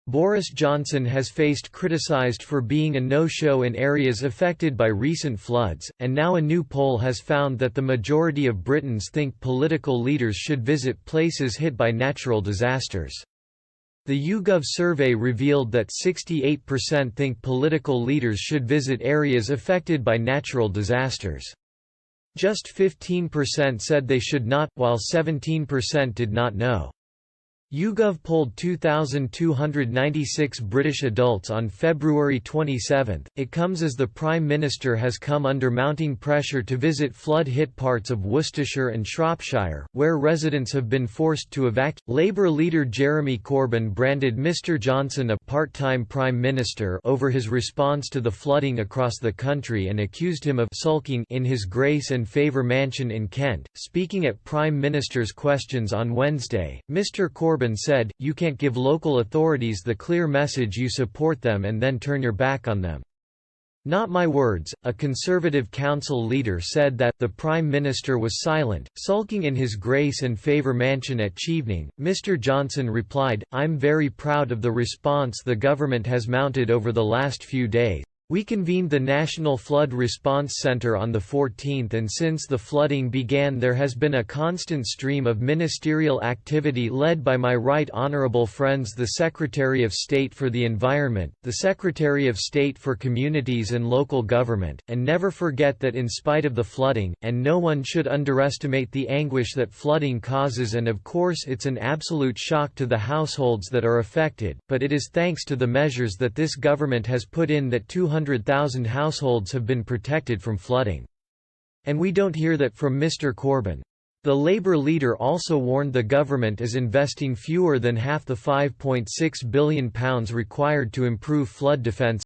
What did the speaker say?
Boris Johnson has faced criticised for being a no-show in areas affected by recent floods, and now a new poll has found that the majority of Britons think political leaders should visit places hit by natural disasters. The YouGov survey revealed that 68% think political leaders should visit areas affected by natural disasters. Just 15% said they should not, while 17% did not know. YouGov polled 2,296 British adults on February 27. It comes as the Prime Minister has come under mounting pressure to visit flood-hit parts of Worcestershire and Shropshire, where residents have been forced to evacuate. Labour leader Jeremy Corbyn branded Mr Johnson a part-time Prime Minister over his response to the flooding across the country and accused him of sulking in his Grace and Favour mansion in Kent. Speaking at Prime Minister's Questions on Wednesday, Mr Corbyn said, "You can't give local authorities the clear message you support them and then turn your back on them." Not my words. A Conservative council leader said that the Prime Minister was silent, sulking in his Grace and Favour mansion at Chevening. Mr Johnson replied, "I'm very proud of the response the government has mounted over the last few days. We convened the National Flood Response Centre on the 14th, and since the flooding began there has been a constant stream of ministerial activity led by my right honourable friends the Secretary of State for the Environment, the Secretary of State for Communities and Local Government, and never forget that in spite of the flooding, and no one should underestimate the anguish that flooding causes, and of course it's an absolute shock to the households that are affected, but it is thanks to the measures that this government has put in that 200,000 households have been protected from flooding. And we don't hear that from Mr Corbyn." The Labour leader also warned the government is investing fewer than half the £5.6 billion required to improve flood defence.